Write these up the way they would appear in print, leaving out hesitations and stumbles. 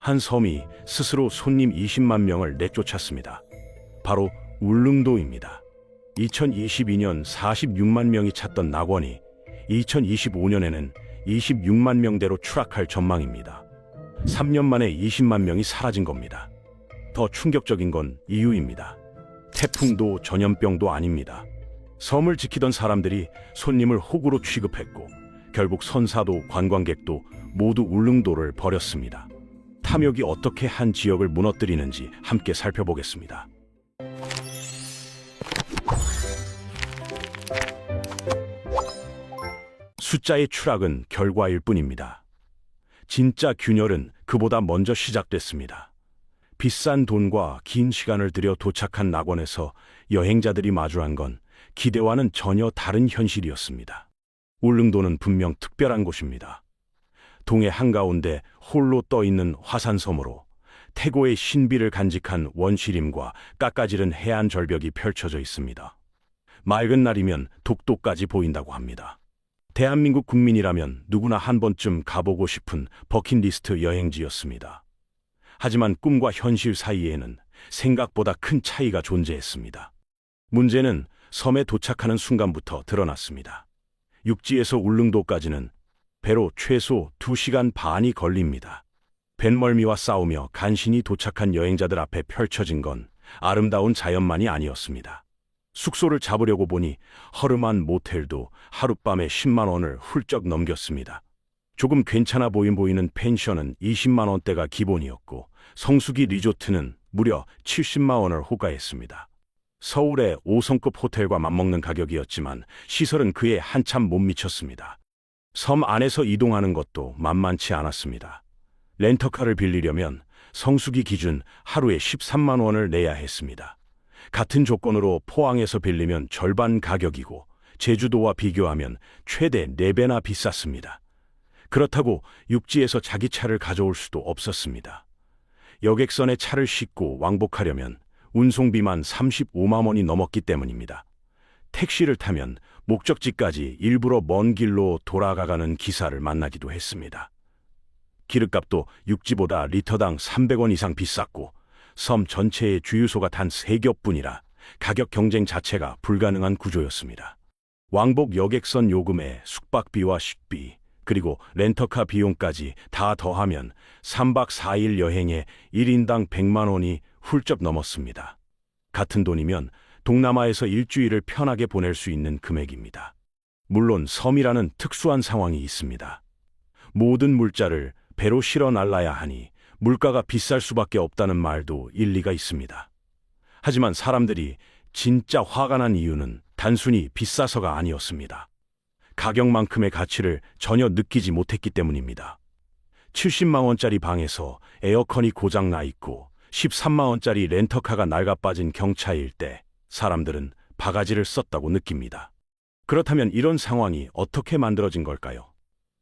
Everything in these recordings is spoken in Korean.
한 섬이 스스로 손님 20만 명을 내쫓았습니다. 바로 울릉도입니다. 2022년 46만 명이 찾던 낙원이 2025년에는 26만 명대로 추락할 전망입니다. 3년 만에 20만 명이 사라진 겁니다. 더 충격적인 건 이유입니다. 태풍도 전염병도 아닙니다. 섬을 지키던 사람들이 손님을 호구로 취급했고 결국 선사도 관광객도 모두 울릉도를 버렸습니다. 탐욕이 어떻게 한 지역을 무너뜨리는지 함께 살펴보겠습니다. 숫자의 추락은 결과일 뿐입니다. 진짜 균열은 그보다 먼저 시작됐습니다. 비싼 돈과 긴 시간을 들여 도착한 낙원에서 여행자들이 마주한 건 기대와는 전혀 다른 현실이었습니다. 울릉도는 분명 특별한 곳입니다. 동해 한가운데 홀로 떠있는 화산섬으로 태고의 신비를 간직한 원시림과 깎아지른 해안 절벽이 펼쳐져 있습니다. 맑은 날이면 독도까지 보인다고 합니다. 대한민국 국민이라면 누구나 한 번쯤 가보고 싶은 버킷리스트 여행지였습니다. 하지만 꿈과 현실 사이에는 생각보다 큰 차이가 존재했습니다. 문제는 섬에 도착하는 순간부터 드러났습니다. 육지에서 울릉도까지는 배로 최소 2시간 반이 걸립니다. 뱃멀미와 싸우며 간신히 도착한 여행자들 앞에 펼쳐진 건 아름다운 자연만이 아니었습니다. 숙소를 잡으려고 보니 허름한 모텔도 하룻밤에 10만 원을 훌쩍 넘겼습니다. 조금 괜찮아 보이는 펜션은 20만 원대가 기본이었고 성수기 리조트는 무려 70만 원을 호가했습니다. 서울의 5성급 호텔과 맞먹는 가격이었지만 시설은 그에 한참 못 미쳤습니다. 섬 안에서 이동하는 것도 만만치 않았습니다. 렌터카를 빌리려면 성수기 기준 하루에 13만 원을 내야 했습니다. 같은 조건으로 포항에서 빌리면 절반 가격이고 제주도와 비교하면 최대 4배나 비쌌습니다. 그렇다고 육지에서 자기 차를 가져올 수도 없었습니다. 여객선에 차를 싣고 왕복하려면 운송비만 35만 원이 넘었기 때문입니다. 택시를 타면 목적지까지 일부러 먼 길로 돌아가가는 기사를 만나기도 했습니다. 기름값도 육지보다 리터당 300원 이상 비쌌고 섬 전체의 주유소가 단 3겹뿐이라 가격 경쟁 자체가 불가능한 구조였습니다. 왕복 여객선 요금에 숙박비와 식비, 그리고 렌터카 비용까지 다 더하면 3박 4일 여행에 1인당 100만 원이 훌쩍 넘었습니다. 같은 돈이면 동남아에서 일주일을 편하게 보낼 수 있는 금액입니다. 물론 섬이라는 특수한 상황이 있습니다. 모든 물자를 배로 실어 날라야 하니 물가가 비쌀 수밖에 없다는 말도 일리가 있습니다. 하지만 사람들이 진짜 화가 난 이유는 단순히 비싸서가 아니었습니다. 가격만큼의 가치를 전혀 느끼지 못했기 때문입니다. 70만 원짜리 방에서 에어컨이 고장 나 있고 13만 원짜리 렌터카가 낡아빠진 경차일 때 사람들은 바가지를 썼다고 느낍니다. 그렇다면 이런 상황이 어떻게 만들어진 걸까요?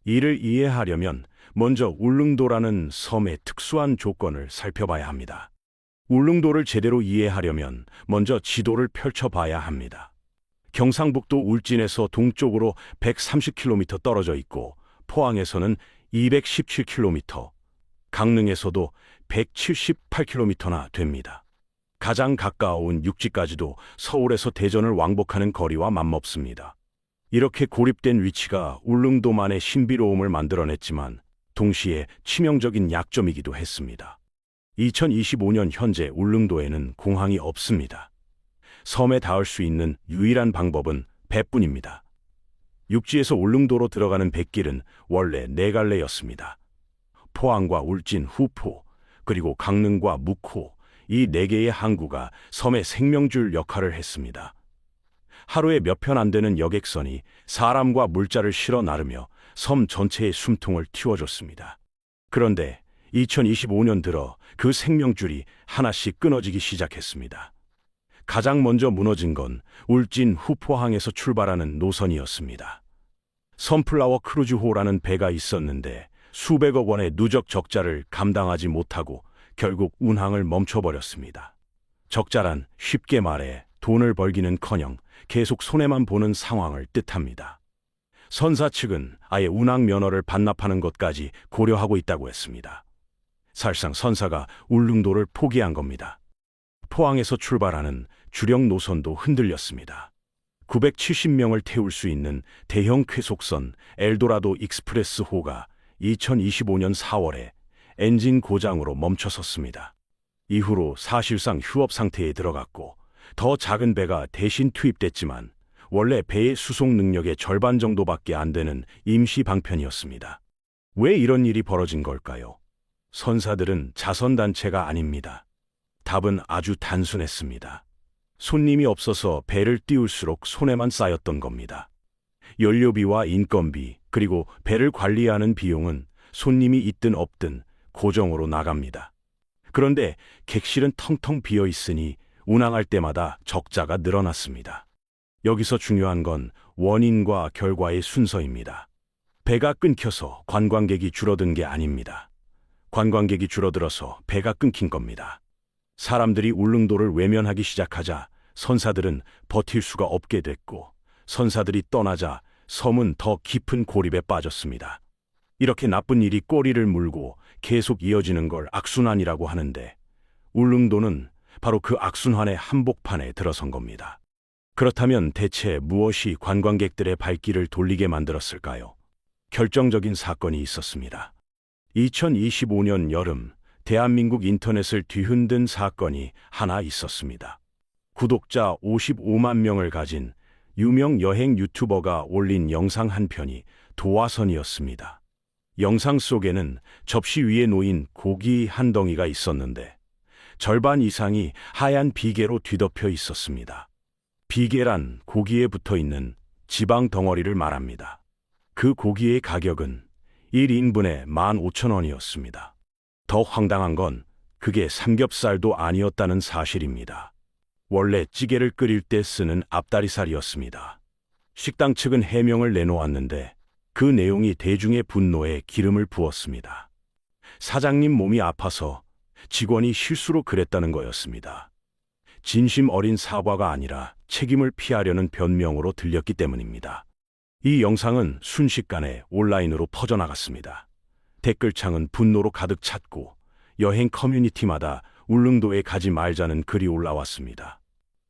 이를 이해하려면 먼저 울릉도라는 섬의 특수한 조건을 살펴봐야 합니다. 울릉도를 제대로 이해하려면 먼저 지도를 펼쳐봐야 합니다. 경상북도 울진에서 동쪽으로 130km 떨어져 있고 포항에서는 217km, 강릉에서도 178km나 됩니다. 가장 가까운 육지까지도 서울에서 대전을 왕복하는 거리와 맞먹습니다. 이렇게 고립된 위치가 울릉도만의 신비로움을 만들어냈지만 동시에 치명적인 약점이기도 했습니다. 2025년 현재 울릉도에는 공항이 없습니다. 섬에 닿을 수 있는 유일한 방법은 배뿐입니다. 육지에서 울릉도로 들어가는 뱃길은 원래 4갈래였습니다. 포항과 울진, 후포, 그리고 강릉과 묵호, 이 4개의 항구가 섬의 생명줄 역할을 했습니다. 하루에 몇 편 안 되는 여객선이 사람과 물자를 실어 나르며 섬 전체의 숨통을 틔워줬습니다. 그런데 2025년 들어 그 생명줄이 하나씩 끊어지기 시작했습니다. 가장 먼저 무너진 건 울진 후포항에서 출발하는 노선이었습니다. 선플라워 크루즈호라는 배가 있었는데 수백억 원의 누적 적자를 감당하지 못하고 결국 운항을 멈춰버렸습니다. 적자란 쉽게 말해 돈을 벌기는커녕 계속 손해만 보는 상황을 뜻합니다. 선사 측은 아예 운항 면허를 반납하는 것까지 고려하고 있다고 했습니다. 사실상 선사가 울릉도를 포기한 겁니다. 포항에서 출발하는 주력 노선도 흔들렸습니다. 970명을 태울 수 있는 대형 쾌속선 엘도라도 익스프레스호가 2025년 4월에 엔진 고장으로 멈춰섰습니다. 이후로 사실상 휴업 상태에 들어갔고 더 작은 배가 대신 투입됐지만 원래 배의 수송 능력의 절반 정도밖에 안 되는 임시 방편이었습니다. 왜 이런 일이 벌어진 걸까요? 선사들은 자선단체가 아닙니다. 답은 아주 단순했습니다. 손님이 없어서 배를 띄울수록 손해만 쌓였던 겁니다. 연료비와 인건비, 그리고 배를 관리하는 비용은 손님이 있든 없든 고정으로 나갑니다. 그런데 객실은 텅텅 비어 있으니 운항할 때마다 적자가 늘어났습니다. 여기서 중요한 건 원인과 결과의 순서입니다. 배가 끊겨서 관광객이 줄어든 게 아닙니다. 관광객이 줄어들어서 배가 끊긴 겁니다. 사람들이 울릉도를 외면하기 시작하자 선사들은 버틸 수가 없게 됐고, 선사들이 떠나자 섬은 더 깊은 고립에 빠졌습니다. 이렇게 나쁜 일이 꼬리를 물고 계속 이어지는 걸 악순환이라고 하는데, 울릉도는 바로 그 악순환의 한복판에 들어선 겁니다. 그렇다면 대체 무엇이 관광객들의 발길을 돌리게 만들었을까요? 결정적인 사건이 있었습니다. 2025년 여름, 대한민국 인터넷을 뒤흔든 사건이 하나 있었습니다. 구독자 55만 명을 가진 유명 여행 유튜버가 올린 영상 한 편이 도화선이었습니다. 영상 속에는 접시 위에 놓인 고기 한 덩이가 있었는데 절반 이상이 하얀 비계로 뒤덮여 있었습니다. 비계란 고기에 붙어 있는 지방 덩어리를 말합니다. 그 고기의 가격은 1인분에 15,000원이었습니다. 더 황당한 건 그게 삼겹살도 아니었다는 사실입니다. 원래 찌개를 끓일 때 쓰는 앞다리살이었습니다. 식당 측은 해명을 내놓았는데 그 내용이 대중의 분노에 기름을 부었습니다. 사장님 몸이 아파서 직원이 실수로 그랬다는 거였습니다. 진심 어린 사과가 아니라 책임을 피하려는 변명으로 들렸기 때문입니다. 이 영상은 순식간에 온라인으로 퍼져나갔습니다. 댓글창은 분노로 가득 찼고 여행 커뮤니티마다 울릉도에 가지 말자는 글이 올라왔습니다.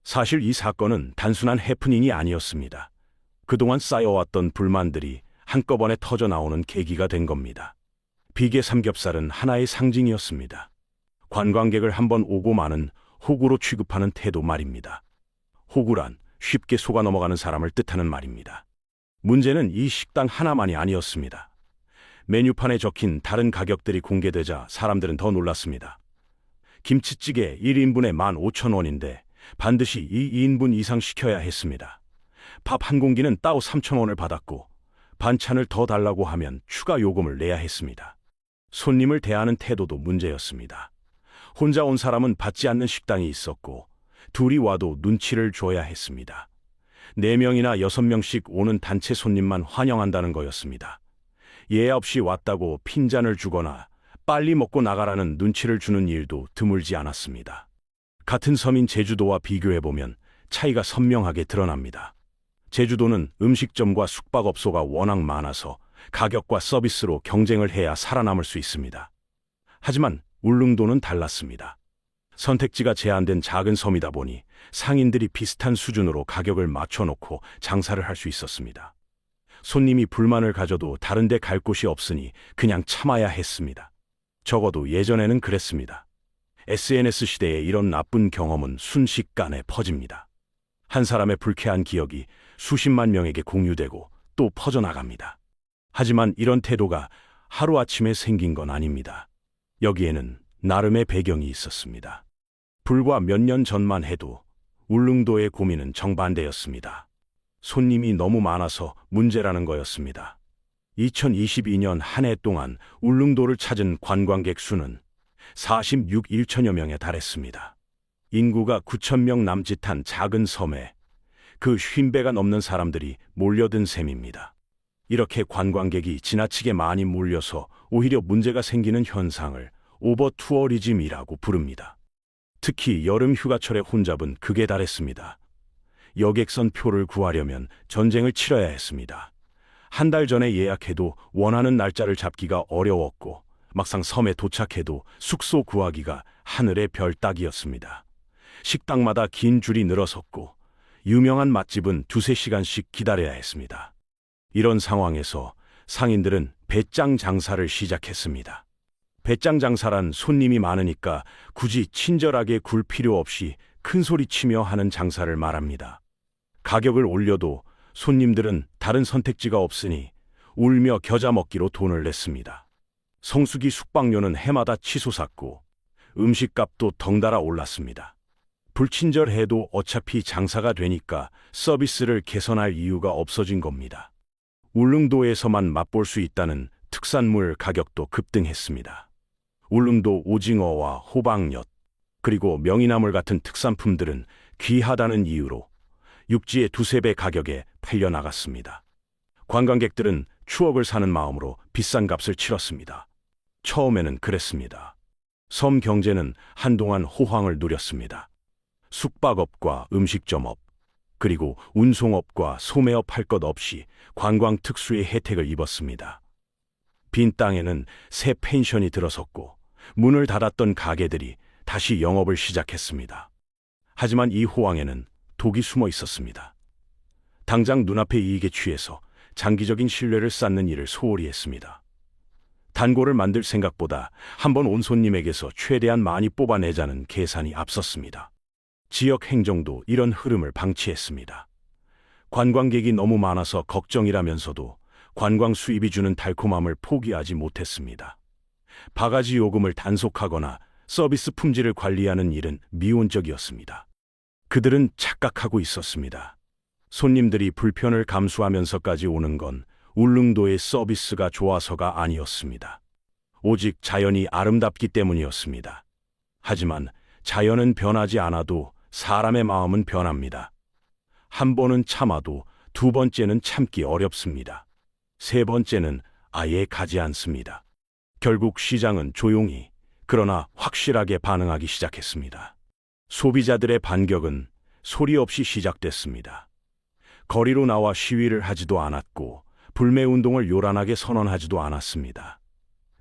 사실 이 사건은 단순한 해프닝이 아니었습니다. 그동안 쌓여왔던 불만들이 한꺼번에 터져나오는 계기가 된 겁니다. 비계 삼겹살은 하나의 상징이었습니다. 관광객을 한번 오고 마는 호구로 취급하는 태도 말입니다. 호구란 쉽게 속아 넘어가는 사람을 뜻하는 말입니다. 문제는 이 식당 하나만이 아니었습니다. 메뉴판에 적힌 다른 가격들이 공개되자 사람들은 더 놀랐습니다. 김치찌개 1인분에 15,000원인데 반드시 2인분 이상 시켜야 했습니다. 밥 한 공기는 따오 3,000원을 받았고 반찬을 더 달라고 하면 추가 요금을 내야 했습니다. 손님을 대하는 태도도 문제였습니다. 혼자 온 사람은 받지 않는 식당이 있었고 둘이 와도 눈치를 줘야 했습니다. 4명이나 6명씩 오는 단체 손님만 환영한다는 거였습니다. 예약 없이 왔다고 핀잔을 주거나 빨리 먹고 나가라는 눈치를 주는 일도 드물지 않았습니다. 같은 섬인 제주도와 비교해보면 차이가 선명하게 드러납니다. 제주도는 음식점과 숙박업소가 워낙 많아서 가격과 서비스로 경쟁을 해야 살아남을 수 있습니다. 하지만 울릉도는 달랐습니다. 선택지가 제한된 작은 섬이다 보니 상인들이 비슷한 수준으로 가격을 맞춰놓고 장사를 할 수 있었습니다. 손님이 불만을 가져도 다른 데 갈 곳이 없으니 그냥 참아야 했습니다. 적어도 예전에는 그랬습니다. SNS 시대에 이런 나쁜 경험은 순식간에 퍼집니다. 한 사람의 불쾌한 기억이 수십만 명에게 공유되고 또 퍼져나갑니다. 하지만 이런 태도가 하루아침에 생긴 건 아닙니다. 여기에는 나름의 배경이 있었습니다. 불과 몇 년 전만 해도 울릉도의 고민은 정반대였습니다. 손님이 너무 많아서 문제라는 거였습니다. 2022년 한 해 동안 울릉도를 찾은 관광객 수는 46억 1천여 명에 달했습니다. 인구가 9,000명 남짓한 작은 섬에 그 50배가 넘는 사람들이 몰려든 셈입니다. 이렇게 관광객이 지나치게 많이 몰려서 오히려 문제가 생기는 현상을 오버 투어리즘이라고 부릅니다. 특히 여름 휴가철의 혼잡은 극에 달했습니다. 여객선 표를 구하려면 전쟁을 치러야 했습니다. 한 달 전에 예약해도 원하는 날짜를 잡기가 어려웠고 막상 섬에 도착해도 숙소 구하기가 하늘의 별 따기였습니다. 식당마다 긴 줄이 늘어섰고 유명한 맛집은 두세 시간씩 기다려야 했습니다. 이런 상황에서 상인들은 배짱 장사를 시작했습니다. 배짱 장사란 손님이 많으니까 굳이 친절하게 굴 필요 없이 큰 소리치며 하는 장사를 말합니다. 가격을 올려도 손님들은 다른 선택지가 없으니 울며 겨자 먹기로 돈을 냈습니다. 성수기 숙박료는 해마다 치솟았고 음식값도 덩달아 올랐습니다. 불친절해도 어차피 장사가 되니까 서비스를 개선할 이유가 없어진 겁니다. 울릉도에서만 맛볼 수 있다는 특산물 가격도 급등했습니다. 울릉도 오징어와 호박엿, 그리고 명이나물 같은 특산품들은 귀하다는 이유로 육지의 두세 배 가격에 팔려나갔습니다. 관광객들은 추억을 사는 마음으로 비싼 값을 치렀습니다. 처음에는 그랬습니다. 섬 경제는 한동안 호황을 누렸습니다. 숙박업과 음식점업, 그리고 운송업과 소매업 할 것 없이 관광 특수의 혜택을 입었습니다. 빈 땅에는 새 펜션이 들어섰고 문을 닫았던 가게들이 다시 영업을 시작했습니다. 하지만 이 호황에는 독이 숨어 있었습니다. 당장 눈앞의 이익에 취해서 장기적인 신뢰를 쌓는 일을 소홀히 했습니다. 단골을 만들 생각보다 한번 온 손님에게서 최대한 많이 뽑아내자는 계산이 앞섰습니다. 지역 행정도 이런 흐름을 방치했습니다. 관광객이 너무 많아서 걱정이라면서도 관광 수입이 주는 달콤함을 포기하지 못했습니다. 바가지 요금을 단속하거나 서비스 품질을 관리하는 일은 미온적이었습니다. 그들은 착각하고 있었습니다. 손님들이 불편을 감수하면서까지 오는 건 울릉도의 서비스가 좋아서가 아니었습니다. 오직 자연이 아름답기 때문이었습니다. 하지만 자연은 변하지 않아도 사람의 마음은 변합니다. 한 번은 참아도 두 번째는 참기 어렵습니다. 세 번째는 아예 가지 않습니다. 결국 시장은 조용히, 그러나 확실하게 반응하기 시작했습니다. 소비자들의 반격은 소리 없이 시작됐습니다. 거리로 나와 시위를 하지도 않았고 불매운동을 요란하게 선언하지도 않았습니다.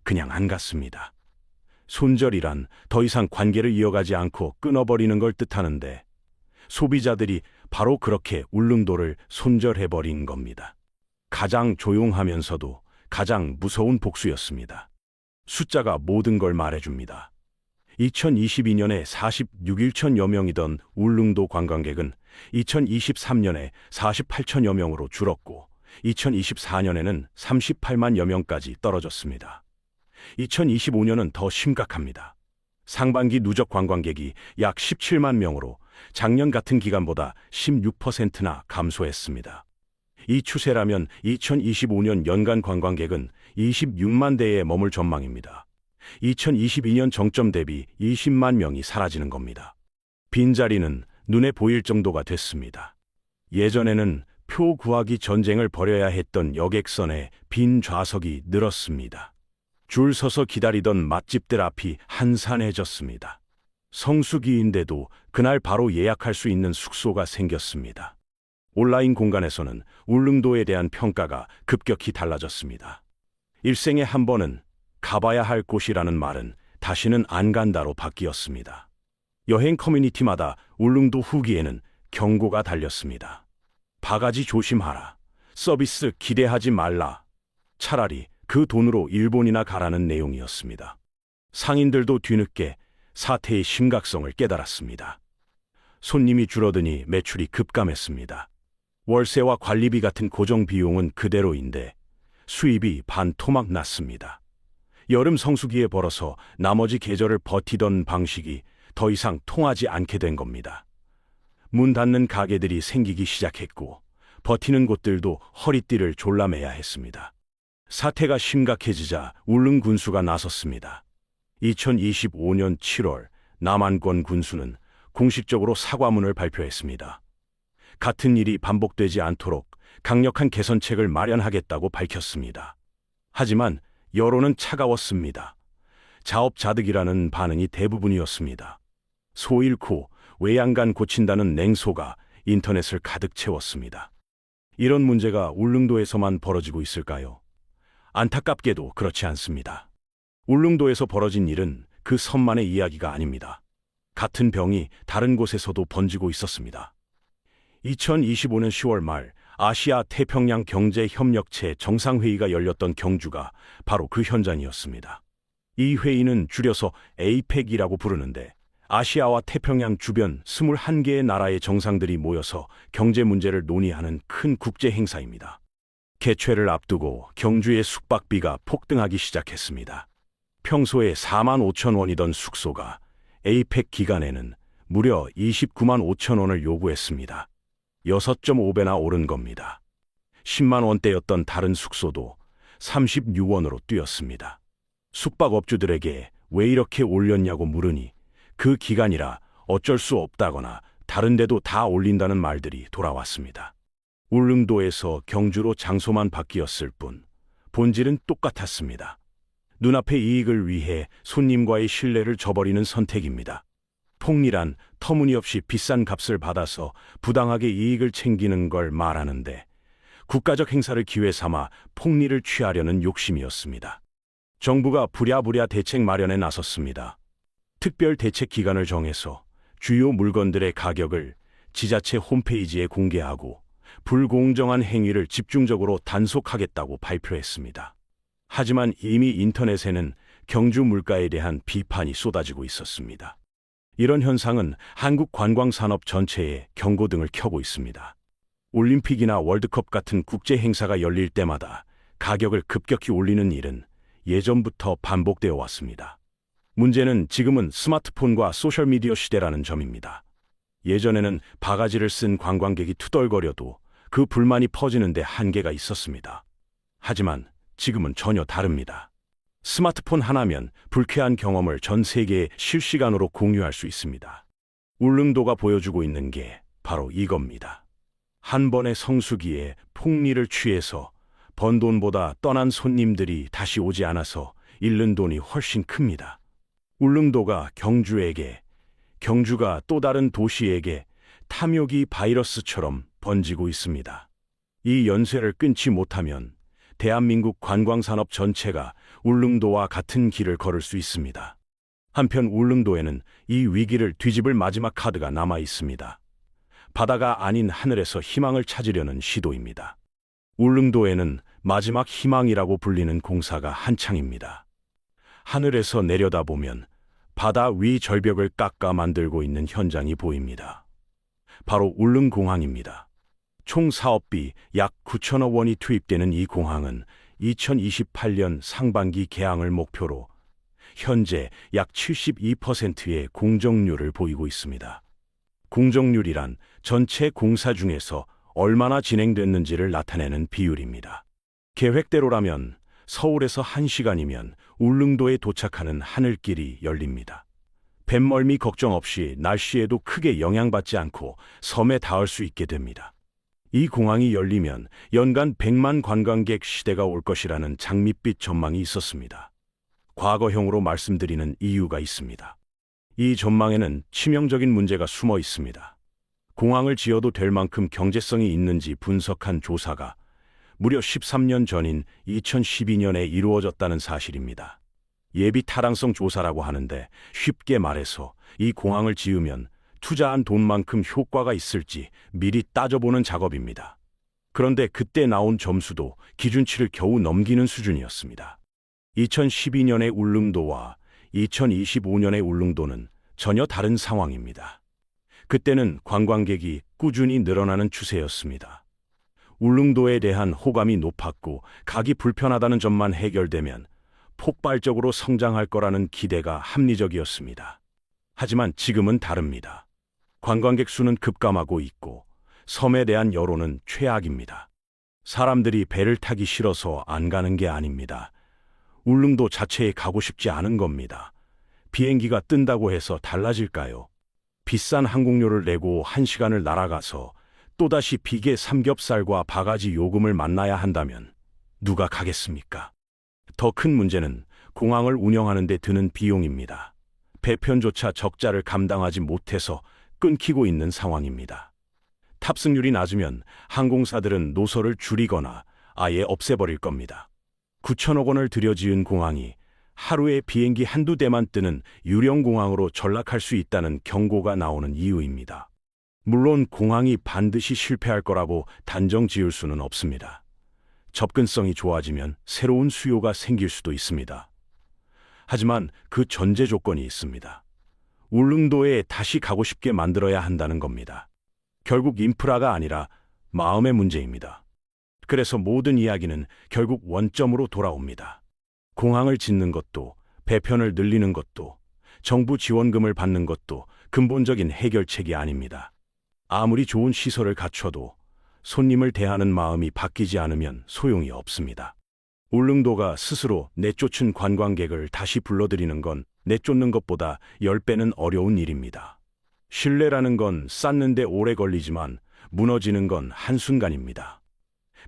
그냥 안 갔습니다. 손절이란 더 이상 관계를 이어가지 않고 끊어버리는 걸 뜻하는데 소비자들이 바로 그렇게 울릉도를 손절해버린 겁니다. 가장 조용하면서도 가장 무서운 복수였습니다. 숫자가 모든 걸 말해줍니다. 2022년에 46일천여 명이던 울릉도 관광객은 2023년에 48천여 명으로 줄었고 2024년에는 38만여 명까지 떨어졌습니다. 2025년은 더 심각합니다. 상반기 누적 관광객이 약 17만 명으로 작년 같은 기간보다 16%나 감소했습니다. 이 추세라면 2025년 연간 관광객은 26만 대에 머물 전망입니다. 2022년 정점 대비 20만 명이 사라지는 겁니다. 빈자리는 눈에 보일 정도가 됐습니다. 예전에는 표 구하기 전쟁을 벌여야 했던 여객선에 빈 좌석이 늘었습니다. 줄 서서 기다리던 맛집들 앞이 한산해졌습니다. 성수기인데도 그날 바로 예약할 수 있는 숙소가 생겼습니다. 온라인 공간에서는 울릉도에 대한 평가가 급격히 달라졌습니다. 일생에 한 번은 가봐야 할 곳이라는 말은 다시는 안 간다로 바뀌었습니다. 여행 커뮤니티마다 울릉도 후기에는 경고가 달렸습니다. 바가지 조심하라. 서비스 기대하지 말라. 차라리 그 돈으로 일본이나 가라는 내용이었습니다. 상인들도 뒤늦게 사태의 심각성을 깨달았습니다. 손님이 줄어드니 매출이 급감했습니다. 월세와 관리비 같은 고정 비용은 그대로인데 수입이 반토막 났습니다. 여름 성수기에 벌어서 나머지 계절을 버티던 방식이 더 이상 통하지 않게 된 겁니다. 문 닫는 가게들이 생기기 시작했고 버티는 곳들도 허리띠를 졸라매야 했습니다. 사태가 심각해지자 울릉 군수가 나섰습니다. 2025년 7월 남한권 군수는 공식적으로 사과문을 발표했습니다. 같은 일이 반복되지 않도록 강력한 개선책을 마련하겠다고 밝혔습니다. 하지만 여론은 차가웠습니다. 자업자득이라는 반응이 대부분이었습니다. 소 잃고 외양간 고친다는 냉소가 인터넷을 가득 채웠습니다. 이런 문제가 울릉도에서만 벌어지고 있을까요? 안타깝게도 그렇지 않습니다. 울릉도에서 벌어진 일은 그 섬만의 이야기가 아닙니다. 같은 병이 다른 곳에서도 번지고 있었습니다. 2025년 10월 말 아시아 태평양 경제협력체 정상회의가 열렸던 경주가 바로 그 현장이었습니다. 이 회의는 줄여서 APEC이라고 부르는데 아시아와 태평양 주변 21개의 나라의 정상들이 모여서 경제 문제를 논의하는 큰 국제 행사입니다. 개최를 앞두고 경주의 숙박비가 폭등하기 시작했습니다. 평소에 4만 5천 원이던 숙소가 APEC 기간에는 무려 29만 5천 원을 요구했습니다. 6.5배나 오른 겁니다. 10만 원대였던 다른 숙소도 36원으로 뛰었습니다. 숙박업주들에게 왜 이렇게 올렸냐고 물으니 그 기간이라 어쩔 수 없다거나 다른 데도 다 올린다는 말들이 돌아왔습니다. 울릉도에서 경주로 장소만 바뀌었을 뿐 본질은 똑같았습니다. 눈앞의 이익을 위해 손님과의 신뢰를 저버리는 선택입니다. 폭리란 터무니없이 비싼 값을 받아서 부당하게 이익을 챙기는 걸 말하는데 국가적 행사를 기회 삼아 폭리를 취하려는 욕심이었습니다. 정부가 부랴부랴 대책 마련에 나섰습니다. 특별 대책 기간을 정해서 주요 물건들의 가격을 지자체 홈페이지에 공개하고 불공정한 행위를 집중적으로 단속하겠다고 발표했습니다. 하지만 이미 인터넷에는 경주 물가에 대한 비판이 쏟아지고 있었습니다. 이런 현상은 한국 관광산업 전체에 경고등을 켜고 있습니다. 올림픽이나 월드컵 같은 국제 행사가 열릴 때마다 가격을 급격히 올리는 일은 예전부터 반복되어 왔습니다. 문제는 지금은 스마트폰과 소셜미디어 시대라는 점입니다. 예전에는 바가지를 쓴 관광객이 투덜거려도 그 불만이 퍼지는데 한계가 있었습니다. 하지만 지금은 전혀 다릅니다. 스마트폰 하나면 불쾌한 경험을 전 세계에 실시간으로 공유할 수 있습니다. 울릉도가 보여주고 있는 게 바로 이겁니다. 한 번의 성수기에 폭리를 취해서 번 돈보다 떠난 손님들이 다시 오지 않아서 잃는 돈이 훨씬 큽니다. 울릉도가 경주에게, 경주가 또 다른 도시에게 탐욕이 바이러스처럼 번지고 있습니다. 이 연쇄를 끊지 못하면 대한민국 관광산업 전체가 울릉도와 같은 길을 걸을 수 있습니다. 한편 울릉도에는 이 위기를 뒤집을 마지막 카드가 남아 있습니다. 바다가 아닌 하늘에서 희망을 찾으려는 시도입니다. 울릉도에는 마지막 희망이라고 불리는 공사가 한창입니다. 하늘에서 내려다보면 바다 위 절벽을 깎아 만들고 있는 현장이 보입니다. 바로 울릉공항입니다. 총 사업비 약 9천억 원이 투입되는 이 공항은 2028년 상반기 개항을 목표로 현재 약 72%의 공정률을 보이고 있습니다. 공정률이란 전체 공사 중에서 얼마나 진행됐는지를 나타내는 비율입니다. 계획대로라면 서울에서 1시간이면 울릉도에 도착하는 하늘길이 열립니다. 뱃멀미 걱정 없이 날씨에도 크게 영향받지 않고 섬에 닿을 수 있게 됩니다. 이 공항이 열리면 연간 100만 관광객 시대가 올 것이라는 장밋빛 전망이 있었습니다. 과거형으로 말씀드리는 이유가 있습니다. 이 전망에는 치명적인 문제가 숨어 있습니다. 공항을 지어도 될 만큼 경제성이 있는지 분석한 조사가 무려 13년 전인 2012년에 이루어졌다는 사실입니다. 예비 타당성 조사라고 하는데 쉽게 말해서 이 공항을 지으면 투자한 돈만큼 효과가 있을지 미리 따져보는 작업입니다. 그런데 그때 나온 점수도 기준치를 겨우 넘기는 수준이었습니다. 2012년의 울릉도와 2025년의 울릉도는 전혀 다른 상황입니다. 그때는 관광객이 꾸준히 늘어나는 추세였습니다. 울릉도에 대한 호감이 높았고 가기 불편하다는 점만 해결되면 폭발적으로 성장할 거라는 기대가 합리적이었습니다. 하지만 지금은 다릅니다. 관광객 수는 급감하고 있고 섬에 대한 여론은 최악입니다. 사람들이 배를 타기 싫어서 안 가는 게 아닙니다. 울릉도 자체에 가고 싶지 않은 겁니다. 비행기가 뜬다고 해서 달라질까요? 비싼 항공료를 내고 1시간을 날아가서 또다시 비계 삼겹살과 바가지 요금을 만나야 한다면 누가 가겠습니까? 더 큰 문제는 공항을 운영하는 데 드는 비용입니다. 배편조차 적자를 감당하지 못해서 끊기고 있는 상황입니다. 탑승률이 낮으면 항공사들은 노선을 줄이거나 아예 없애버릴 겁니다. 9천억 원을 들여 지은 공항이 하루에 비행기 한두 대만 뜨는 유령공항으로 전락할 수 있다는 경고가 나오는 이유입니다. 물론 공항이 반드시 실패할 거라고 단정 지을 수는 없습니다. 접근성이 좋아지면 새로운 수요가 생길 수도 있습니다. 하지만 그 전제 조건이 있습니다. 울릉도에 다시 가고 싶게 만들어야 한다는 겁니다. 결국 인프라가 아니라 마음의 문제입니다. 그래서 모든 이야기는 결국 원점으로 돌아옵니다. 공항을 짓는 것도, 배편을 늘리는 것도, 정부 지원금을 받는 것도 근본적인 해결책이 아닙니다. 아무리 좋은 시설을 갖춰도 손님을 대하는 마음이 바뀌지 않으면 소용이 없습니다. 울릉도가 스스로 내쫓은 관광객을 다시 불러들이는 건 내쫓는 것보다 10배는 어려운 일입니다. 신뢰라는 건 쌓는데 오래 걸리지만 무너지는 건 한순간입니다.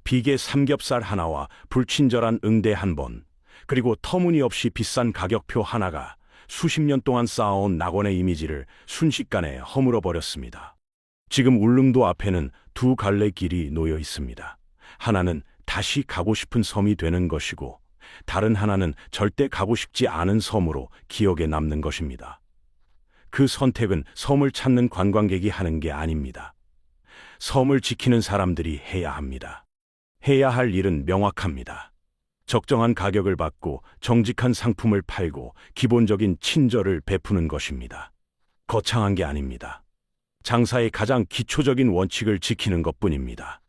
비계 삼겹살 하나와 불친절한 응대 한 번, 그리고 터무니없이 비싼 가격표 하나가 수십 년 동안 쌓아온 낙원의 이미지를 순식간에 허물어버렸습니다. 지금 울릉도 앞에는 두 갈래 길이 놓여 있습니다. 하나는 다시 가고 싶은 섬이 되는 것이고, 다른 하나는 절대 가고 싶지 않은 섬으로 기억에 남는 것입니다. 그 선택은 섬을 찾는 관광객이 하는 게 아닙니다. 섬을 지키는 사람들이 해야 합니다. 해야 할 일은 명확합니다. 적정한 가격을 받고 정직한 상품을 팔고 기본적인 친절을 베푸는 것입니다. 거창한 게 아닙니다. 장사의 가장 기초적인 원칙을 지키는 것뿐입니다.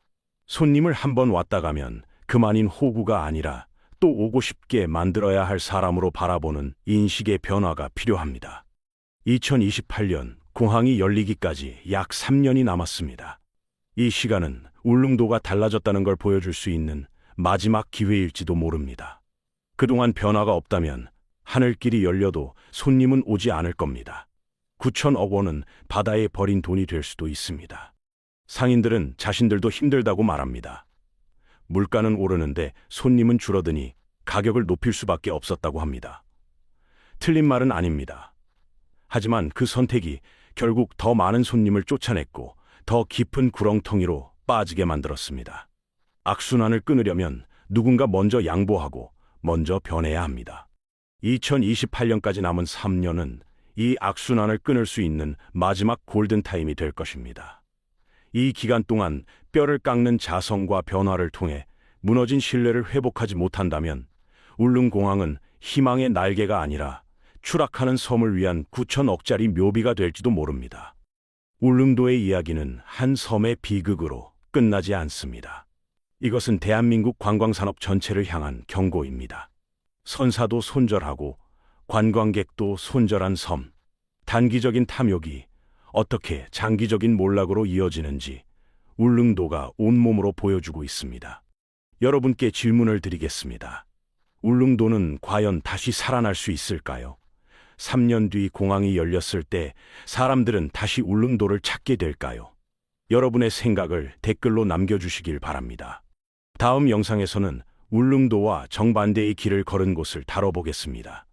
손님을 한번 왔다 가면 그만인 호구가 아니라 또 오고 싶게 만들어야 할 사람으로 바라보는 인식의 변화가 필요합니다. 2028년 공항이 열리기까지 약 3년이 남았습니다. 이 시간은 울릉도가 달라졌다는 걸 보여줄 수 있는 마지막 기회일지도 모릅니다. 그동안 변화가 없다면 하늘길이 열려도 손님은 오지 않을 겁니다. 9천억 원은 바다에 버린 돈이 될 수도 있습니다. 상인들은 자신들도 힘들다고 말합니다. 물가는 오르는데 손님은 줄어드니 가격을 높일 수밖에 없었다고 합니다. 틀린 말은 아닙니다. 하지만 그 선택이 결국 더 많은 손님을 쫓아냈고 더 깊은 구렁텅이로 빠지게 만들었습니다. 악순환을 끊으려면 누군가 먼저 양보하고 먼저 변해야 합니다. 2028년까지 남은 3년은 이 악순환을 끊을 수 있는 마지막 골든타임이 될 것입니다. 이 기간 동안 뼈를 깎는 자성과 변화를 통해 무너진 신뢰를 회복하지 못한다면 울릉공항은 희망의 날개가 아니라 추락하는 섬을 위한 9천억짜리 묘비가 될지도 모릅니다. 울릉도의 이야기는 한 섬의 비극으로 끝나지 않습니다. 이것은 대한민국 관광산업 전체를 향한 경고입니다. 선사도 손절하고 관광객도 손절한 섬, 단기적인 탐욕이 어떻게 장기적인 몰락으로 이어지는지 울릉도가 온몸으로 보여주고 있습니다. 여러분께 질문을 드리겠습니다. 울릉도는 과연 다시 살아날 수 있을까요? 3년 뒤 공항이 열렸을 때 사람들은 다시 울릉도를 찾게 될까요? 여러분의 생각을 댓글로 남겨주시길 바랍니다. 다음 영상에서는 울릉도와 정반대의 길을 걸은 곳을 다뤄보겠습니다.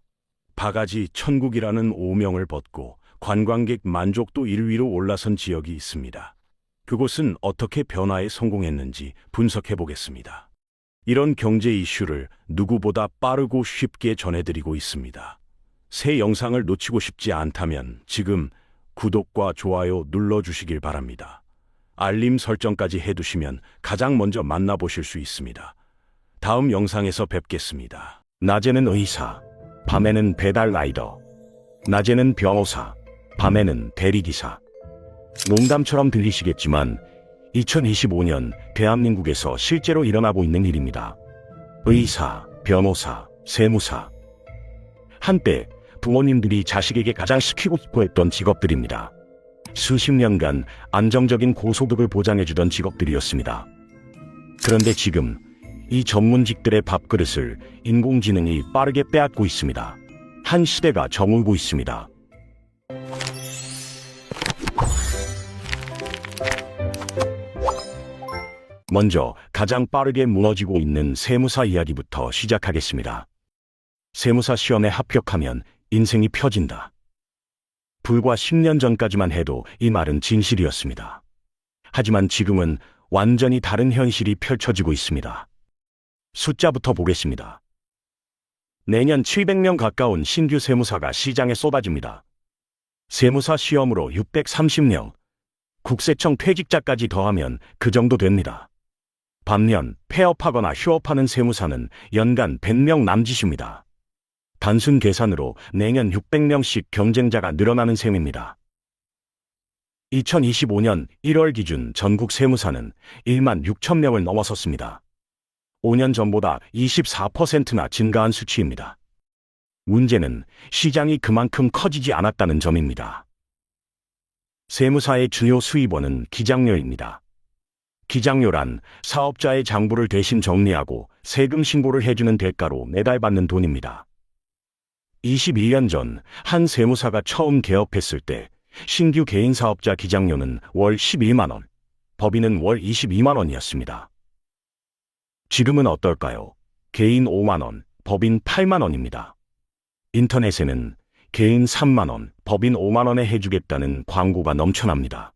바가지 천국이라는 오명을 벗고 관광객 만족도 1위로 올라선 지역이 있습니다. 그곳은 어떻게 변화에 성공했는지 분석해 보겠습니다. 이런 경제 이슈를 누구보다 빠르고 쉽게 전해드리고 있습니다. 새 영상을 놓치고 싶지 않다면 지금 구독과 좋아요 눌러주시길 바랍니다. 알림 설정까지 해두시면 가장 먼저 만나보실 수 있습니다. 다음 영상에서 뵙겠습니다. 낮에는 의사, 밤에는 배달 라이더, 낮에는 변호사, 밤에는 대리기사. 농담처럼 들리시겠지만 2025년 대한민국에서 실제로 일어나고 있는 일입니다. 의사, 변호사, 세무사. 한때 부모님들이 자식에게 가장 시키고 싶어 했던 직업들입니다. 수십 년간 안정적인 고소득을 보장해주던 직업들이었습니다. 그런데 지금 이 전문직들의 밥그릇을 인공지능이 빠르게 빼앗고 있습니다. 한 시대가 저물고 있습니다. 먼저 가장 빠르게 무너지고 있는 세무사 이야기부터 시작하겠습니다. 세무사 시험에 합격하면 인생이 펴진다. 불과 10년 전까지만 해도 이 말은 진실이었습니다. 하지만 지금은 완전히 다른 현실이 펼쳐지고 있습니다. 숫자부터 보겠습니다. 내년 700명 가까운 신규 세무사가 시장에 쏟아집니다. 세무사 시험으로 630명, 국세청 퇴직자까지 더하면 그 정도 됩니다. 반면 폐업하거나 휴업하는 세무사는 연간 100명 남짓입니다. 단순 계산으로 내년 600명씩 경쟁자가 늘어나는 셈입니다. 2025년 1월 기준 전국 세무사는 1만 6천 명을 넘어섰습니다. 5년 전보다 24%나 증가한 수치입니다. 문제는 시장이 그만큼 커지지 않았다는 점입니다. 세무사의 주요 수입원은 기장료입니다. 기장료란 사업자의 장부를 대신 정리하고 세금 신고를 해주는 대가로 매달 받는 돈입니다. 21년 전 한 세무사가 처음 개업했을 때 신규 개인 사업자 기장료는 월 12만 원, 법인은 월 22만 원이었습니다. 지금은 어떨까요? 개인 5만 원, 법인 8만 원입니다. 인터넷에는 개인 3만 원, 법인 5만 원에 해주겠다는 광고가 넘쳐납니다.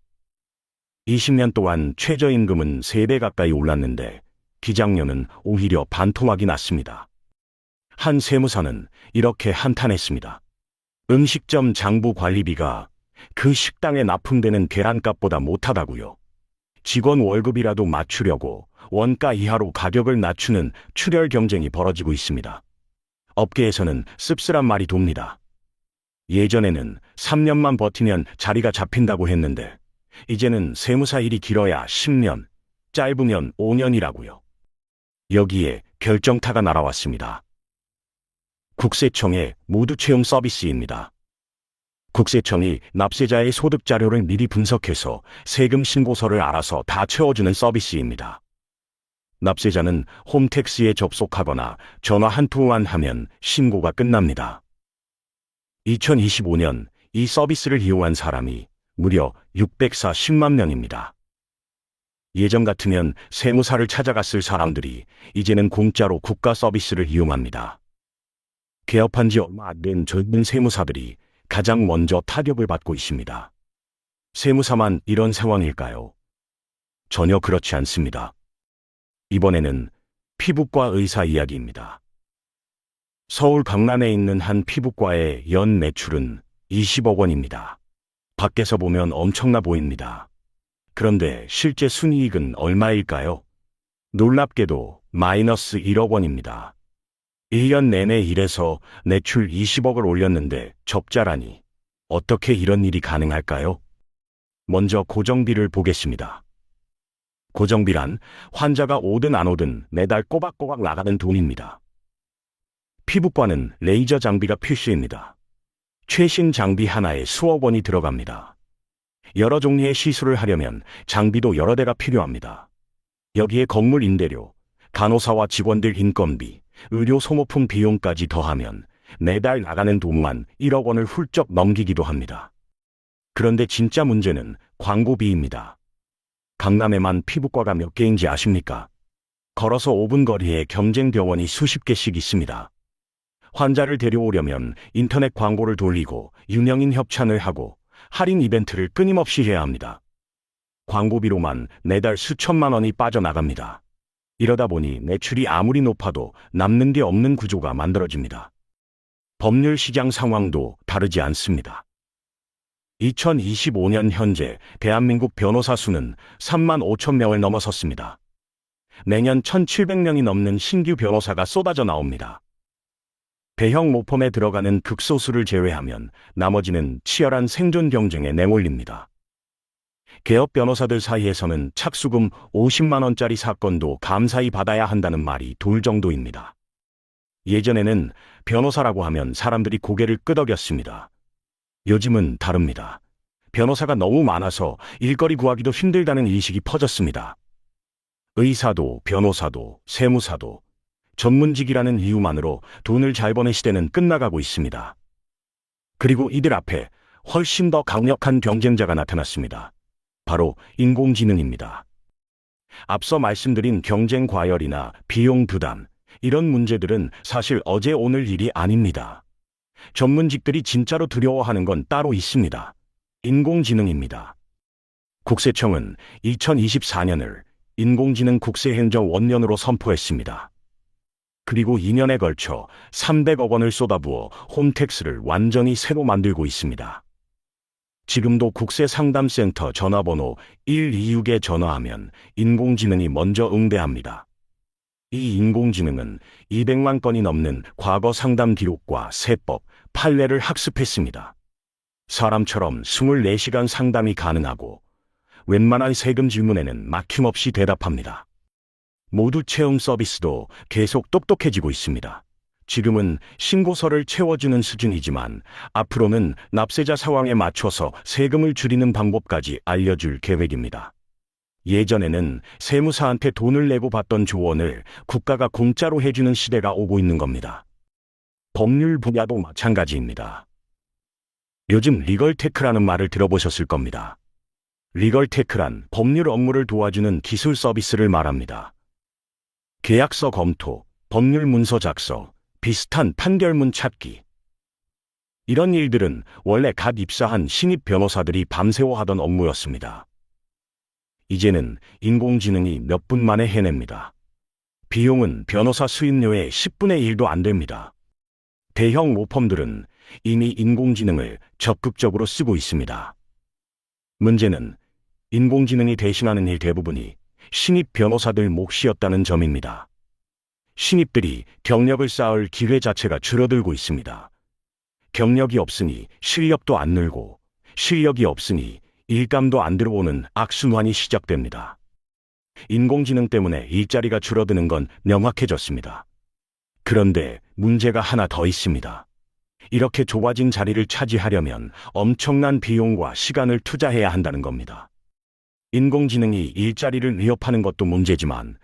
20년 동안 최저임금은 3배 가까이 올랐는데 기장료는 오히려 반토막이 났습니다. 한 세무사는 이렇게 한탄했습니다. 음식점 장부 관리비가 그 식당에 납품되는 계란값보다 못하다고요. 직원 월급이라도 맞추려고 원가 이하로 가격을 낮추는 출혈 경쟁이 벌어지고 있습니다. 업계에서는 씁쓸한 말이 돕니다. 예전에는 3년만 버티면 자리가 잡힌다고 했는데 이제는 세무사 일이 길어야 10년, 짧으면 5년이라고요. 여기에 결정타가 날아왔습니다. 국세청의 모두 채용 서비스입니다. 국세청이 납세자의 소득 자료를 미리 분석해서 세금 신고서를 알아서 다 채워주는 서비스입니다. 납세자는 홈택스에 접속하거나 전화 한 통만 하면 신고가 끝납니다. 2025년 이 서비스를 이용한 사람이 무려 640만 명입니다. 예전 같으면 세무사를 찾아갔을 사람들이 이제는 공짜로 국가 서비스를 이용합니다. 개업한 지 얼마 안 된 젊은 세무사들이 가장 먼저 타격을 받고 있습니다. 세무사만 이런 상황일까요? 전혀 그렇지 않습니다. 이번에는 피부과 의사 이야기입니다. 서울 강남에 있는 한 피부과의 연 매출은 20억 원입니다. 밖에서 보면 엄청나 보입니다. 그런데 실제 순이익은 얼마일까요? 놀랍게도 마이너스 1억 원입니다. 1년 내내 일해서 매출 20억을 올렸는데 적자라니 어떻게 이런 일이 가능할까요? 먼저 고정비를 보겠습니다. 고정비란 환자가 오든 안 오든 매달 꼬박꼬박 나가는 돈입니다. 피부과는 레이저 장비가 필수입니다. 최신 장비 하나에 수억 원이 들어갑니다. 여러 종류의 시술을 하려면 장비도 여러 대가 필요합니다. 여기에 건물 임대료, 간호사와 직원들 인건비, 의료 소모품 비용까지 더하면 매달 나가는 돈만 1억 원을 훌쩍 넘기기도 합니다. 그런데 진짜 문제는 광고비입니다. 강남에만 피부과가 몇 개인지 아십니까? 걸어서 5분 거리에 경쟁 병원이 수십 개씩 있습니다. 환자를 데려오려면 인터넷 광고를 돌리고 유명인 협찬을 하고 할인 이벤트를 끊임없이 해야 합니다. 광고비로만 매달 수천만 원이 빠져나갑니다. 이러다 보니 매출이 아무리 높아도 남는 게 없는 구조가 만들어집니다. 법률 시장 상황도 다르지 않습니다. 2025년 현재 대한민국 변호사 수는 3만 5천 명을 넘어섰습니다. 내년 1,700명이 넘는 신규 변호사가 쏟아져 나옵니다. 대형 모펌에 들어가는 극소수를 제외하면 나머지는 치열한 생존 경쟁에 내몰립니다. 개업 변호사들 사이에서는 착수금 50만 원짜리 사건도 감사히 받아야 한다는 말이 돌 정도입니다. 예전에는 변호사라고 하면 사람들이 고개를 끄덕였습니다. 요즘은 다릅니다. 변호사가 너무 많아서 일거리 구하기도 힘들다는 인식이 퍼졌습니다. 의사도 변호사도 세무사도 전문직이라는 이유만으로 돈을 잘 버는 시대는 끝나가고 있습니다. 그리고 이들 앞에 훨씬 더 강력한 경쟁자가 나타났습니다. 바로 인공지능입니다. 앞서 말씀드린 경쟁 과열이나 비용 부담, 이런 문제들은 사실 어제 오늘 일이 아닙니다. 전문직들이 진짜로 두려워하는 건 따로 있습니다. 인공지능입니다. 국세청은 2024년을 인공지능 국세행정 원년으로 선포했습니다. 그리고 2년에 걸쳐 300억 원을 쏟아부어 홈택스를 완전히 새로 만들고 있습니다. 지금도 국세상담센터 전화번호 126에 전화하면 인공지능이 먼저 응대합니다. 이 인공지능은 200만 건이 넘는 과거 상담 기록과 세법, 판례를 학습했습니다. 사람처럼 24시간 상담이 가능하고 웬만한 세금 질문에는 막힘없이 대답합니다. 모두 체험 서비스도 계속 똑똑해지고 있습니다. 지금은 신고서를 채워주는 수준이지만 앞으로는 납세자 상황에 맞춰서 세금을 줄이는 방법까지 알려줄 계획입니다. 예전에는 세무사한테 돈을 내고 받던 조언을 국가가 공짜로 해주는 시대가 오고 있는 겁니다. 법률 분야도 마찬가지입니다. 요즘 리걸테크라는 말을 들어보셨을 겁니다. 리걸테크란 법률 업무를 도와주는 기술 서비스를 말합니다. 계약서 검토, 법률 문서 작성, 비슷한 판결문 찾기. 이런 일들은 원래 갓 입사한 신입 변호사들이 밤새워 하던 업무였습니다. 이제는 인공지능이 몇 분 만에 해냅니다. 비용은 변호사 수임료의 10분의 1도 안 됩니다. 대형 로펌들은 이미 인공지능을 적극적으로 쓰고 있습니다. 문제는 인공지능이 대신하는 일 대부분이 신입 변호사들 몫이었다는 점입니다. 신입들이 경력을 쌓을 기회 자체가 줄어들고 있습니다. 경력이 없으니 실력도 안 늘고 실력이 없으니 일감도 안 들어오는 악순환이 시작됩니다. 인공지능 때문에 일자리가 줄어드는 건 명확해졌습니다. 그런데 문제가 하나 더 있습니다. 이렇게 좁아진 자리를 차지하려면 엄청난 비용과 시간을 투자해야 한다는 겁니다. 인공지능이 일자리를 위협하는 것도 문제지만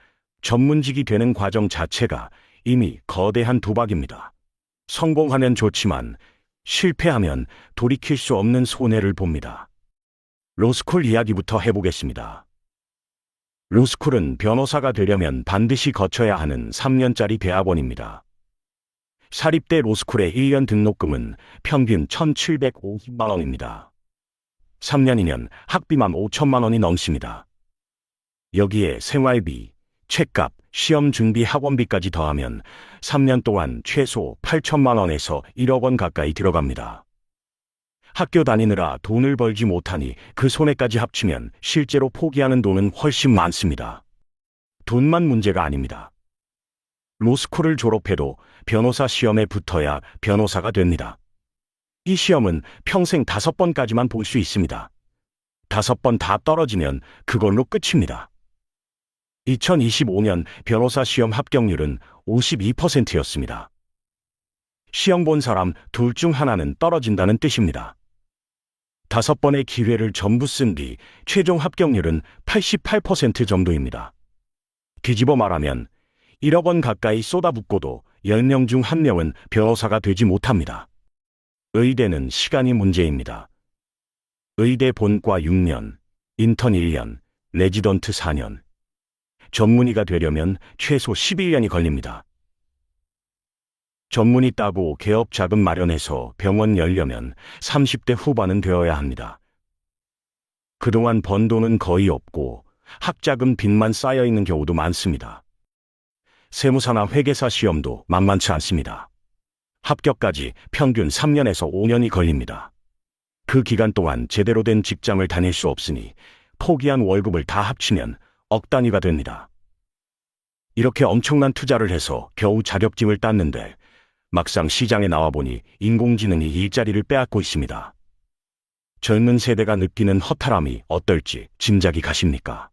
전문직이 되는 과정 자체가 이미 거대한 도박입니다. 성공하면 좋지만 실패하면 돌이킬 수 없는 손해를 봅니다. 로스쿨 이야기부터 해보겠습니다. 로스쿨은 변호사가 되려면 반드시 거쳐야 하는 3년짜리 대학원입니다. 사립대 로스쿨의 1년 등록금은 평균 1,750만 원입니다. 3년이면 학비만 5천만 원이 넘습니다. 여기에 생활비, 책값, 시험 준비 학원비까지 더하면 3년 동안 최소 8천만 원에서 1억 원 가까이 들어갑니다. 학교 다니느라 돈을 벌지 못하니 그 손해까지 합치면 실제로 포기하는 돈은 훨씬 많습니다. 돈만 문제가 아닙니다. 로스쿨을 졸업해도 변호사 시험에 붙어야 변호사가 됩니다. 이 시험은 평생 5번까지만 볼 수 있습니다. 5번 다 떨어지면 그걸로 끝입니다. 2025년 변호사 시험 합격률은 52%였습니다. 시험 본 사람 둘 중 하나는 떨어진다는 뜻입니다. 5번의 기회를 전부 쓴 뒤 최종 합격률은 88% 정도입니다. 뒤집어 말하면 1억 원 가까이 쏟아붓고도 10명 중 1명은 변호사가 되지 못합니다. 의대는 시간이 문제입니다. 의대 본과 6년, 인턴 1년, 레지던트 4년. 전문의가 되려면 최소 11년이 걸립니다. 전문의 따고 개업 자금 마련해서 병원 열려면 30대 후반은 되어야 합니다. 그동안 번 돈은 거의 없고 학자금 빚만 쌓여 있는 경우도 많습니다. 세무사나 회계사 시험도 만만치 않습니다. 합격까지 평균 3년에서 5년이 걸립니다. 그 기간 동안 제대로 된 직장을 다닐 수 없으니 포기한 월급을 다 합치면 억 단위가 됩니다. 이렇게 엄청난 투자를 해서 겨우 자격증을 땄는데 막상 시장에 나와보니 인공지능이 일자리를 빼앗고 있습니다. 젊은 세대가 느끼는 허탈함이 어떨지 짐작이 가십니까?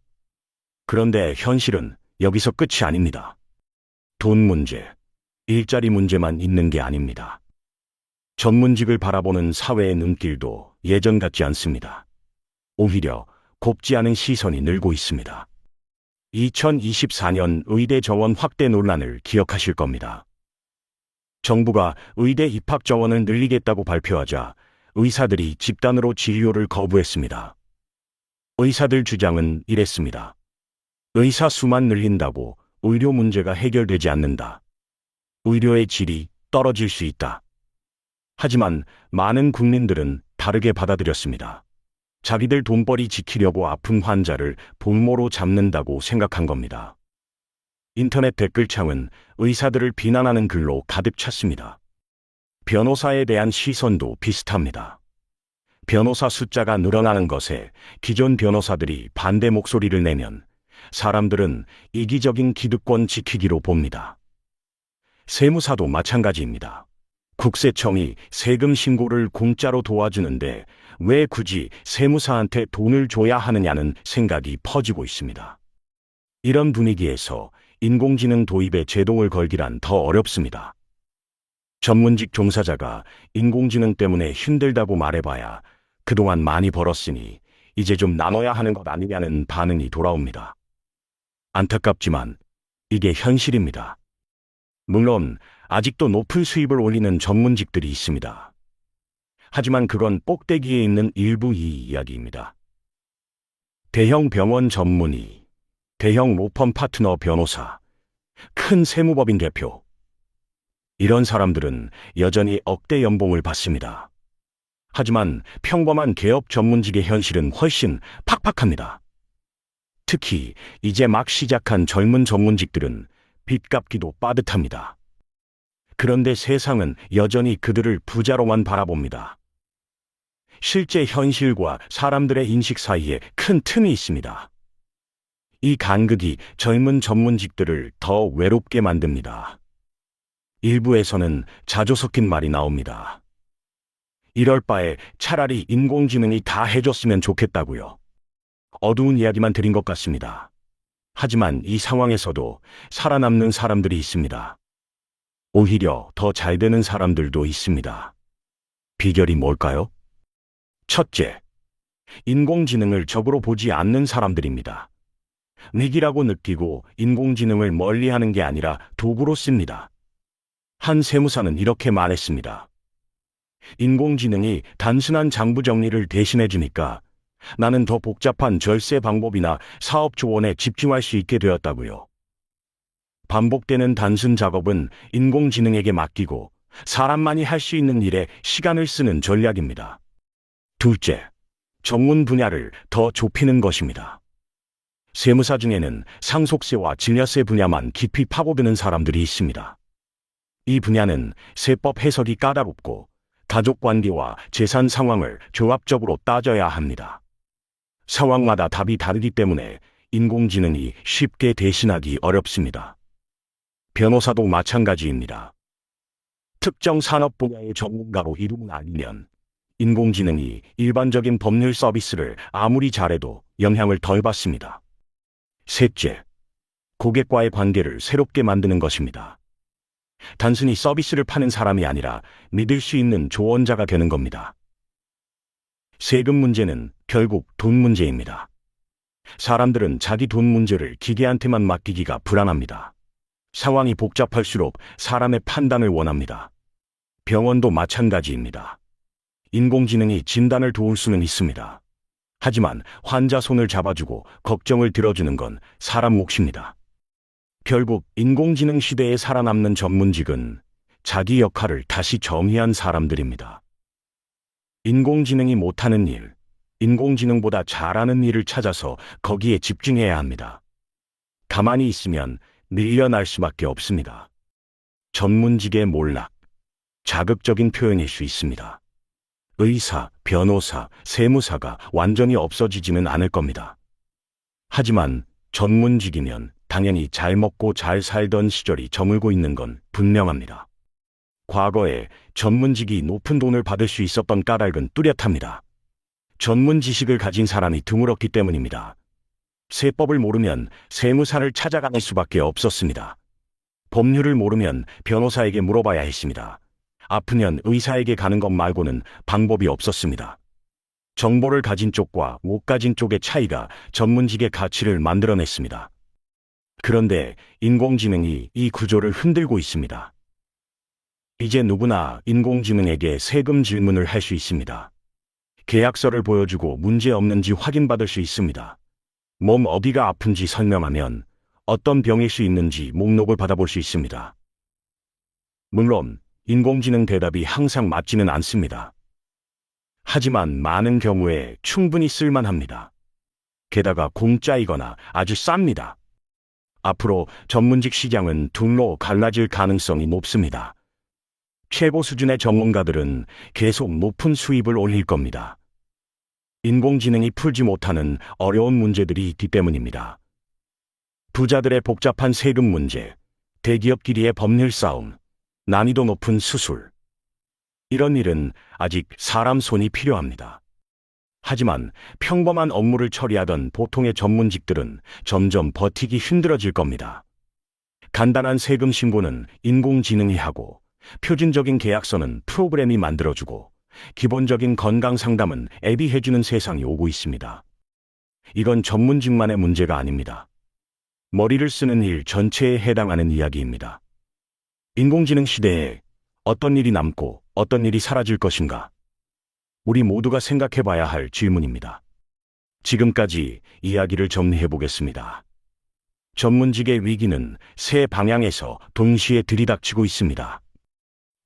그런데 현실은 여기서 끝이 아닙니다. 돈 문제, 일자리 문제만 있는 게 아닙니다. 전문직을 바라보는 사회의 눈길도 예전 같지 않습니다. 오히려 곱지 않은 시선이 늘고 있습니다. 2024년 의대 정원 확대 논란을 기억하실 겁니다. 정부가 의대 입학 정원을 늘리겠다고 발표하자 의사들이 집단으로 진료를 거부했습니다. 의사들 주장은 이랬습니다. 의사 수만 늘린다고 의료 문제가 해결되지 않는다. 의료의 질이 떨어질 수 있다. 하지만 많은 국민들은 다르게 받아들였습니다. 자기들 돈벌이 지키려고 아픈 환자를 볼모로 잡는다고 생각한 겁니다. 인터넷 댓글창은 의사들을 비난하는 글로 가득 찼습니다. 변호사에 대한 시선도 비슷합니다. 변호사 숫자가 늘어나는 것에 기존 변호사들이 반대 목소리를 내면 사람들은 이기적인 기득권 지키기로 봅니다. 세무사도 마찬가지입니다. 국세청이 세금 신고를 공짜로 도와주는데 왜 굳이 세무사한테 돈을 줘야 하느냐는 생각이 퍼지고 있습니다. 이런 분위기에서 인공지능 도입에 제동을 걸기란 더 어렵습니다. 전문직 종사자가 인공지능 때문에 힘들다고 말해봐야 그동안 많이 벌었으니 이제 좀 나눠야 하는 것 아니냐는 반응이 돌아옵니다. 안타깝지만 이게 현실입니다. 물론 아직도 높은 수입을 올리는 전문직들이 있습니다. 하지만 그건 꼭대기에 있는 일부 이야기입니다. 대형 병원 전문의, 대형 로펌 파트너 변호사, 큰 세무법인 대표. 이런 사람들은 여전히 억대 연봉을 받습니다. 하지만 평범한 개업 전문직의 현실은 훨씬 팍팍합니다. 특히 이제 막 시작한 젊은 전문직들은 빚 갚기도 빠듯합니다. 그런데 세상은 여전히 그들을 부자로만 바라봅니다. 실제 현실과 사람들의 인식 사이에 큰 틈이 있습니다. 이 간극이 젊은 전문직들을 더 외롭게 만듭니다. 일부에서는 자주 섞인 말이 나옵니다. 이럴 바에 차라리 인공지능이 다 해줬으면 좋겠다고요. 어두운 이야기만 드린 것 같습니다. 하지만 이 상황에서도 살아남는 사람들이 있습니다. 오히려 더 잘 되는 사람들도 있습니다. 비결이 뭘까요? 첫째, 인공지능을 적으로 보지 않는 사람들입니다. 위기라고 느끼고 인공지능을 멀리하는 게 아니라 도구로 씁니다. 한 세무사는 이렇게 말했습니다. 인공지능이 단순한 장부 정리를 대신해 주니까 나는 더 복잡한 절세 방법이나 사업 조언에 집중할 수 있게 되었다고요. 반복되는 단순 작업은 인공지능에게 맡기고 사람만이 할 수 있는 일에 시간을 쓰는 전략입니다. 둘째, 전문 분야를 더 좁히는 것입니다. 세무사 중에는 상속세와 증여세 분야만 깊이 파고드는 사람들이 있습니다. 이 분야는 세법 해석이 까다롭고 가족 관계와 재산 상황을 조합적으로 따져야 합니다. 상황마다 답이 다르기 때문에 인공지능이 쉽게 대신하기 어렵습니다. 변호사도 마찬가지입니다. 특정 산업 분야의 전문가로 이름을 알리면 인공지능이 일반적인 법률 서비스를 아무리 잘해도 영향을 덜 받습니다. 셋째, 고객과의 관계를 새롭게 만드는 것입니다. 단순히 서비스를 파는 사람이 아니라 믿을 수 있는 조언자가 되는 겁니다. 세금 문제는 결국 돈 문제입니다. 사람들은 자기 돈 문제를 기계한테만 맡기기가 불안합니다. 상황이 복잡할수록 사람의 판단을 원합니다. 병원도 마찬가지입니다. 인공지능이 진단을 도울 수는 있습니다. 하지만 환자 손을 잡아주고 걱정을 들어주는 건 사람 몫입니다. 결국 인공지능 시대에 살아남는 전문직은 자기 역할을 다시 정의한 사람들입니다. 인공지능이 못하는 일, 인공지능보다 잘하는 일을 찾아서 거기에 집중해야 합니다. 가만히 있으면 밀려날 수밖에 없습니다. 전문직의 몰락, 자극적인 표현일 수 있습니다. 의사, 변호사, 세무사가 완전히 없어지지는 않을 겁니다. 하지만 전문직이면 당연히 잘 먹고 잘 살던 시절이 저물고 있는 건 분명합니다. 과거에 전문직이 높은 돈을 받을 수 있었던 까닭은 뚜렷합니다. 전문 지식을 가진 사람이 드물었기 때문입니다. 세법을 모르면 세무사를 찾아가는 수밖에 없었습니다. 법률을 모르면 변호사에게 물어봐야 했습니다. 아프면 의사에게 가는 것 말고는 방법이 없었습니다. 정보를 가진 쪽과 못 가진 쪽의 차이가 전문직의 가치를 만들어냈습니다. 그런데 인공지능이 이 구조를 흔들고 있습니다. 이제 누구나 인공지능에게 세금 질문을 할 수 있습니다. 계약서를 보여주고 문제 없는지 확인받을 수 있습니다. 몸 어디가 아픈지 설명하면 어떤 병일 수 있는지 목록을 받아볼 수 있습니다. 물론 인공지능 대답이 항상 맞지는 않습니다. 하지만 많은 경우에 충분히 쓸만합니다. 게다가 공짜이거나 아주 쌉니다. 앞으로 전문직 시장은 둘로 갈라질 가능성이 높습니다. 최고 수준의 전문가들은 계속 높은 수입을 올릴 겁니다. 인공지능이 풀지 못하는 어려운 문제들이 있기 때문입니다. 부자들의 복잡한 세금 문제, 대기업끼리의 법률 싸움, 난이도 높은 수술. 이런 일은 아직 사람 손이 필요합니다. 하지만 평범한 업무를 처리하던 보통의 전문직들은 점점 버티기 힘들어질 겁니다. 간단한 세금 신고는 인공지능이 하고, 표준적인 계약서는 프로그램이 만들어주고, 기본적인 건강 상담은 앱이 해주는 세상이 오고 있습니다. 이건 전문직만의 문제가 아닙니다. 머리를 쓰는 일 전체에 해당하는 이야기입니다. 인공지능 시대에 어떤 일이 남고 어떤 일이 사라질 것인가? 우리 모두가 생각해 봐야 할 질문입니다. 지금까지 이야기를 정리해 보겠습니다. 전문직의 위기는 세 방향에서 동시에 들이닥치고 있습니다.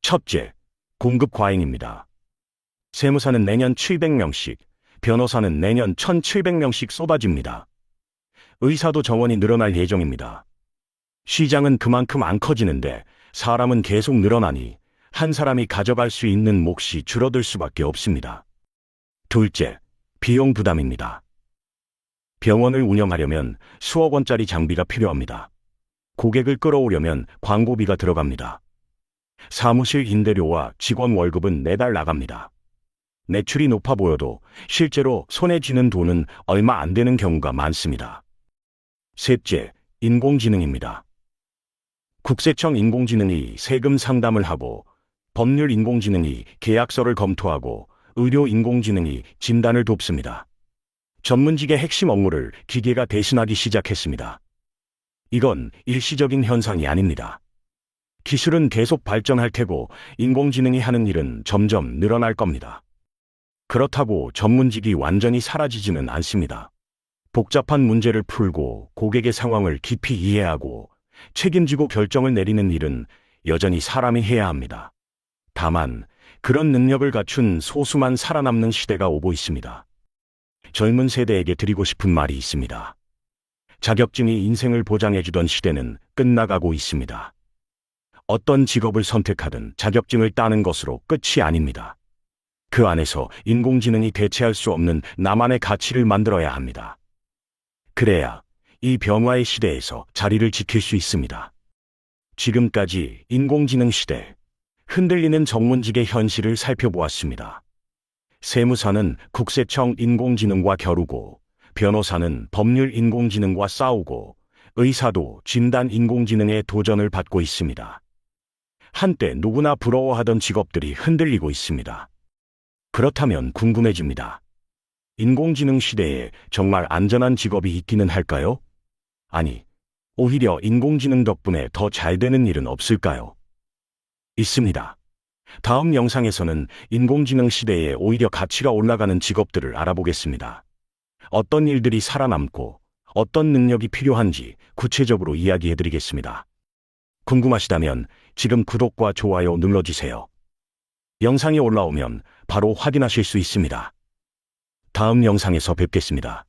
첫째, 공급 과잉입니다. 세무사는 내년 700명씩, 변호사는 내년 1700명씩 쏟아집니다. 의사도 정원이 늘어날 예정입니다. 시장은 그만큼 안 커지는데 사람은 계속 늘어나니 한 사람이 가져갈 수 있는 몫이 줄어들 수밖에 없습니다. 둘째, 비용 부담입니다. 병원을 운영하려면 수억 원짜리 장비가 필요합니다. 고객을 끌어오려면 광고비가 들어갑니다. 사무실 임대료와 직원 월급은 매달 나갑니다. 매출이 높아 보여도 실제로 손에 쥐는 돈은 얼마 안 되는 경우가 많습니다. 셋째, 인공지능입니다. 국세청 인공지능이 세금 상담을 하고, 법률 인공지능이 계약서를 검토하고, 의료 인공지능이 진단을 돕습니다. 전문직의 핵심 업무를 기계가 대신하기 시작했습니다. 이건 일시적인 현상이 아닙니다. 기술은 계속 발전할 테고 인공지능이 하는 일은 점점 늘어날 겁니다. 그렇다고 전문직이 완전히 사라지지는 않습니다. 복잡한 문제를 풀고 고객의 상황을 깊이 이해하고 책임지고 결정을 내리는 일은 여전히 사람이 해야 합니다. 다만 그런 능력을 갖춘 소수만 살아남는 시대가 오고 있습니다. 젊은 세대에게 드리고 싶은 말이 있습니다. 자격증이 인생을 보장해주던 시대는 끝나가고 있습니다. 어떤 직업을 선택하든 자격증을 따는 것으로 끝이 아닙니다. 그 안에서 인공지능이 대체할 수 없는 나만의 가치를 만들어야 합니다. 그래야 이 변화의 시대에서 자리를 지킬 수 있습니다. 지금까지 인공지능 시대, 흔들리는 전문직의 현실을 살펴보았습니다. 세무사는 국세청 인공지능과 겨루고, 변호사는 법률 인공지능과 싸우고, 의사도 진단 인공지능의 도전을 받고 있습니다. 한때 누구나 부러워하던 직업들이 흔들리고 있습니다. 그렇다면 궁금해집니다. 인공지능 시대에 정말 안전한 직업이 있기는 할까요? 아니, 오히려 인공지능 덕분에 더 잘 되는 일은 없을까요? 있습니다. 다음 영상에서는 인공지능 시대에 오히려 가치가 올라가는 직업들을 알아보겠습니다. 어떤 일들이 살아남고 어떤 능력이 필요한지 구체적으로 이야기해드리겠습니다. 궁금하시다면 지금 구독과 좋아요 눌러주세요. 영상이 올라오면 바로 확인하실 수 있습니다. 다음 영상에서 뵙겠습니다.